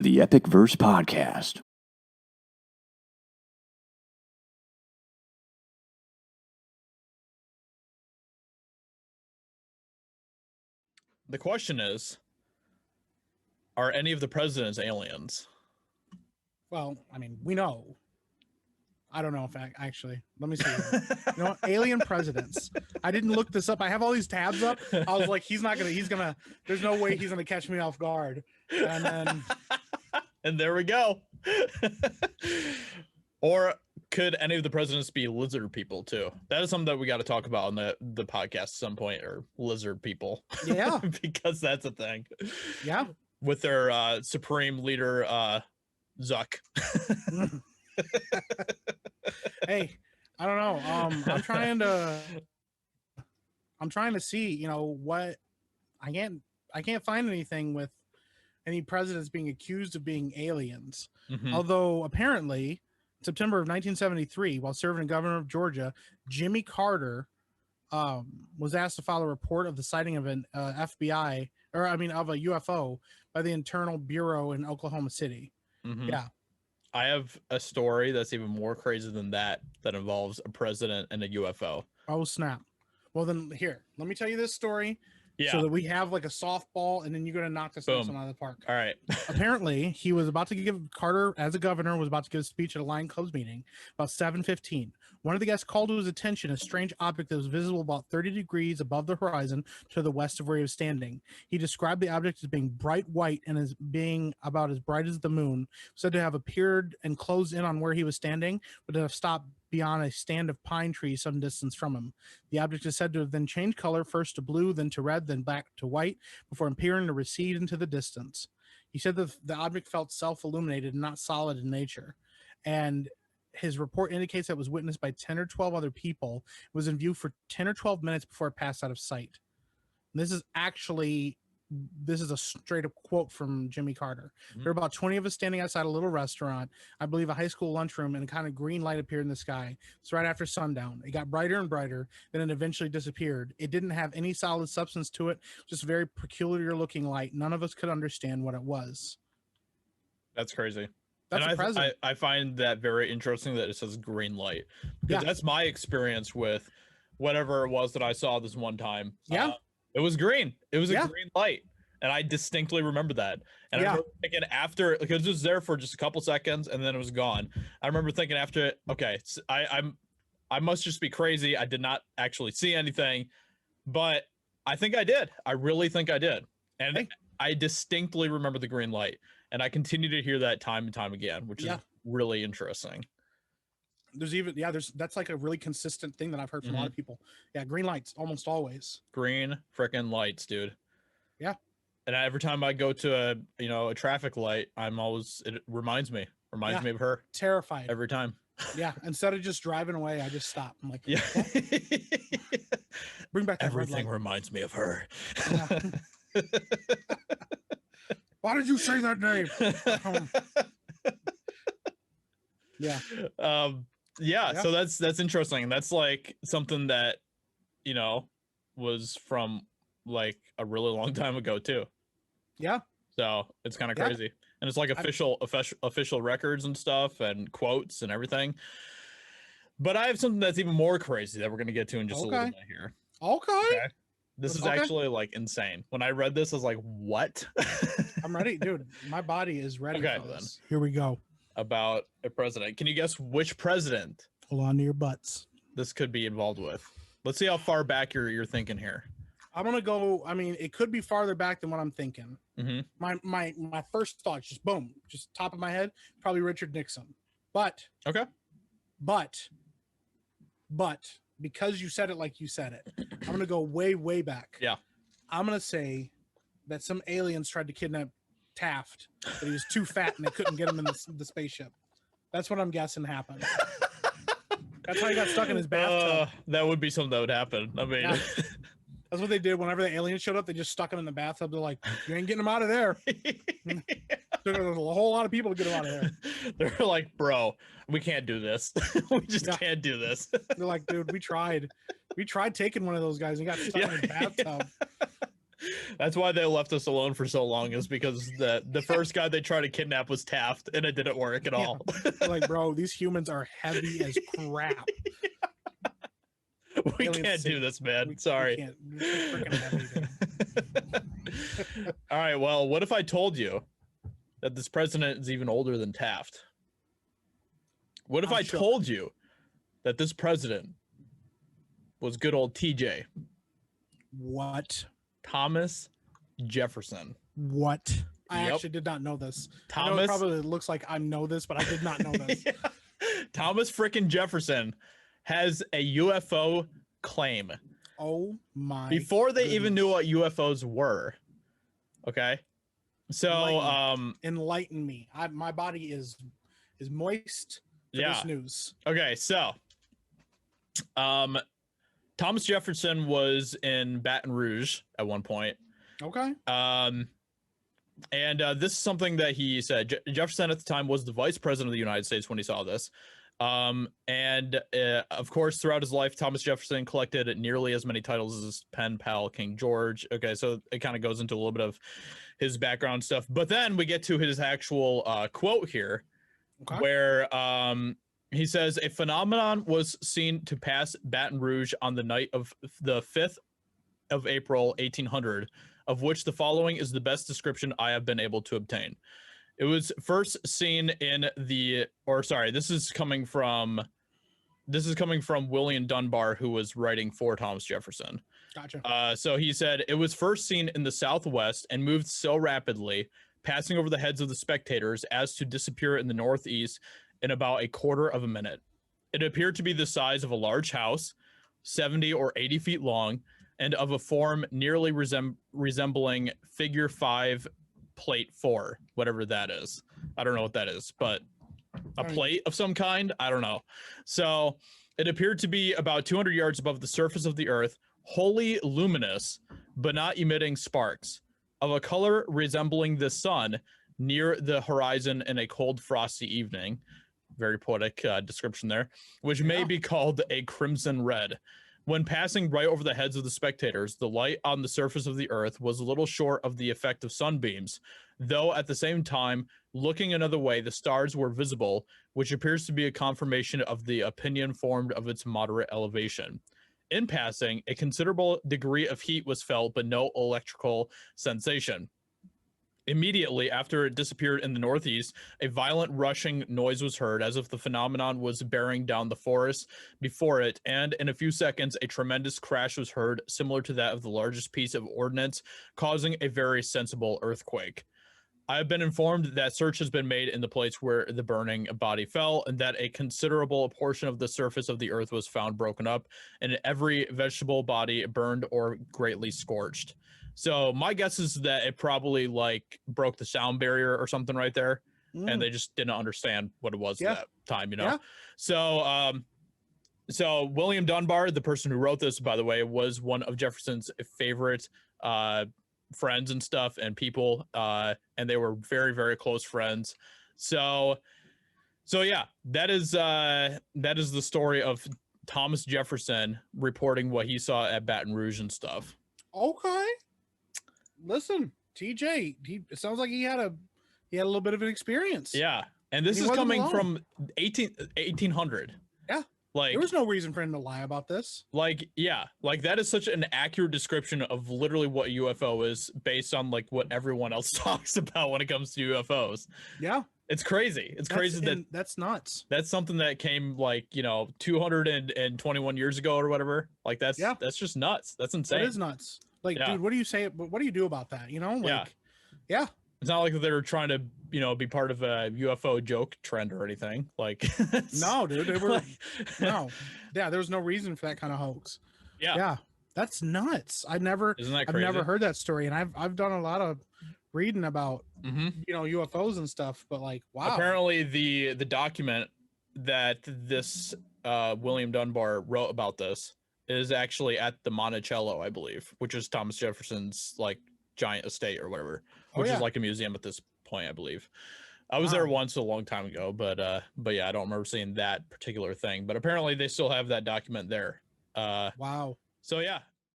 the EpicVerse Podcast. The question is, are any of the presidents aliens? Well, I mean, we know. I don't know if actually. Let me see. You know, alien presidents. I didn't look this up. I have all these tabs up. I was like, he's gonna. There's no way he's gonna catch me off guard. And then, and there we go. Or could any of the presidents be lizard people too? That is something that we got to talk about on the podcast at some point, or lizard people. Yeah, because that's a thing. Yeah, with their supreme leader, Zuck. Hey, I don't know. I'm trying to see, you know, what I can't find anything with any presidents being accused of being aliens. Mm-hmm. Although apparently September of 1973, while serving as governor of Georgia, Jimmy Carter was asked to file a report of the sighting of an of a UFO by the Internal Bureau in Oklahoma City. Mm-hmm. Yeah. I have a story that's even more crazy than that involves a president and a UFO. Oh, snap. Well, then here, let me tell you this story. Yeah. So that we have like a softball, and then you're going to knock this out of the park. All right. Apparently, he was about to Carter, as a governor, was about to give a speech at a Lion Club's meeting about 7:15. One of the guests called to his attention a strange object that was visible about 30 degrees above the horizon to the west of where he was standing. He described the object as being bright white and as being about as bright as the moon, said to have appeared and closed in on where he was standing, but to have stopped beyond a stand of pine trees some distance from him. The object is said to have then changed color, first to blue, then to red, then back to white, before appearing to recede into the distance. He said that the object felt self-illuminated and not solid in nature. And his report indicates that it was witnessed by 10 or 12 other people. It was in view for 10 or 12 minutes before it passed out of sight. And this is a straight up quote from Jimmy Carter. Mm-hmm. There were about 20 of us standing outside a little restaurant, I believe a high school lunchroom, and a kind of green light appeared in the sky. It's right after sundown. It got brighter and brighter, then it eventually disappeared. It didn't have any solid substance to it, just very peculiar looking light. None of us could understand what it was. That's crazy. That's I find that very interesting that it says green light, because that's my experience with whatever it was that I saw this one time. Yeah. It was green. It was a green light. And I distinctly remember that. And I remember thinking after, because it was just there for just a couple seconds and then it was gone. I remember thinking after, okay, I must just be crazy. I did not actually see anything, but I think I did. I really think I did. And I distinctly remember the green light. And I continue to hear that time and time again, which is really interesting. That's like a really consistent thing that I've heard from a lot of people. Yeah, green lights almost always. Green freaking lights, dude. Yeah. And every time I go to a traffic light, it reminds me of her. Terrified. Every time. Yeah. Instead of just driving away, I just stop. I'm like, yeah. Bring back that everything reminds me of her. Yeah. Why did you say that name? Yeah. So that's interesting. That's like something that, was from like a really long time ago too. Yeah. So it's kind of crazy. And it's like official records and stuff and quotes and everything. But I have something that's even more crazy that we're going to get to in just a little bit here. Okay. This is actually like insane. When I read this, I was like, what? I'm ready, dude. My body is ready for this. Here we go. About a president. Can you guess which president? Hold on to your butts. This could be involved with. Let's see how far back you're thinking here. I'm gonna go. I mean, it could be farther back than what I'm thinking. Mm-hmm. My first thought, just boom, just top of my head, probably Richard Nixon. But because you said it like you said it, I'm gonna go way back. Yeah. I'm gonna say that some aliens tried to kidnap Taft, but he was too fat and they couldn't get him in the spaceship. That's what I'm guessing happened. That's how he got stuck in his bathtub. That would be something that would happen. I mean, that's what they did. Whenever the aliens showed up, they just stuck him in the bathtub. They're like, "You ain't getting him out of there." Took a whole lot of people to get him out of there. They're like, "Bro, we can't do this. We just can't do this." They're like, "Dude, we tried taking one of those guys and got stuck in his bathtub." That's why they left us alone for so long, is because the first guy they tried to kidnap was Taft, and it didn't work at all. Like, bro, these humans are heavy as crap. We can't do this, man. Sorry. We can't. They're freaking heavy, man. All right, well, what if I told you that this president is even older than Taft? What if I told you that this president was good old TJ? What? Thomas Jefferson. What? I actually did not know this. I know it probably looks like I know this, but I did not know this. Yeah. Thomas frickin' Jefferson has a UFO claim. Oh my! Before they even knew what UFOs were. Okay. So enlighten me. My body is moist for this news. Okay, so Thomas Jefferson was in Baton Rouge at one point. Okay. And this is something that he said. Jefferson at the time was the vice president of the United States when he saw this. And of course, throughout his life, Thomas Jefferson collected nearly as many titles as his pen pal, King George. Okay, so it kind of goes into a little bit of his background stuff. But then we get to his actual quote here, where he says, a phenomenon was seen to pass Baton Rouge on the night of the 5th of April, 1800, of which the following is the best description I have been able to obtain. It was first seen in this is coming from William Dunbar, who was writing for Thomas Jefferson. Gotcha. So he said, it was first seen in the Southwest and moved so rapidly, passing over the heads of the spectators, as to disappear in the Northeast in about a quarter of a minute. It appeared to be the size of a large house, 70 or 80 feet long, and of a form nearly resembling figure 5 plate 4, whatever that is. I don't know what that is, but a plate of some kind. I don't know. So it appeared to be about 200 yards above the surface of the earth, wholly luminous, but not emitting sparks, of a color resembling the sun near the horizon in a cold, frosty evening. Very poetic description there, which may be called a crimson red. When passing right over the heads of the spectators, the light on the surface of the earth was a little short of the effect of sunbeams, though at the same time, looking another way, the stars were visible, which appears to be a confirmation of the opinion formed of its moderate elevation. In passing, a considerable degree of heat was felt, but no electrical sensation. Immediately after it disappeared in the Northeast, a violent rushing noise was heard, as if the phenomenon was bearing down the forest before it, and in a few seconds, a tremendous crash was heard, similar to that of the largest piece of ordnance, causing a very sensible earthquake. I have been informed that search has been made in the place where the burning body fell, and that a considerable portion of the surface of the earth was found broken up, and every vegetable body burned or greatly scorched. So my guess is that it probably like broke the sound barrier or something right there, and they just didn't understand what it was at that time, you know? Yeah. So William Dunbar, the person who wrote this, by the way, was one of Jefferson's favorite friends and stuff and people, and they were very, very close friends. So yeah, that is the story of Thomas Jefferson reporting what he saw at Baton Rouge and stuff. Okay. Listen, TJ, it sounds like he had a little bit of an experience. Yeah. And this is coming from 1800. Yeah. Like, there was no reason for him to lie about this. Like, yeah, like that is such an accurate description of literally what a UFO is based on like what everyone else talks about when it comes to UFOs. Yeah. It's crazy. It's crazy that's nuts. That's something that came like, 221 years ago or whatever. Like that's just nuts. That's insane. It is nuts. Like, dude, what do you say? What do you do about that? Yeah. It's not like they're trying to, be part of a UFO joke trend or anything. Like, no, dude, they were no. Yeah, there was no reason for that kind of hoax. Yeah. Yeah. That's nuts. Isn't that crazy? I've never heard that story, and I've done a lot of reading about UFOs and stuff, but like, wow. Apparently the document that this William Dunbar wrote about this is actually at the Monticello, I believe, which is Thomas Jefferson's like giant estate or whatever, which is like a museum at this point, I believe. I was there once a long time ago, but yeah, I don't remember seeing that particular thing, but apparently they still have that document there. Wow. So yeah,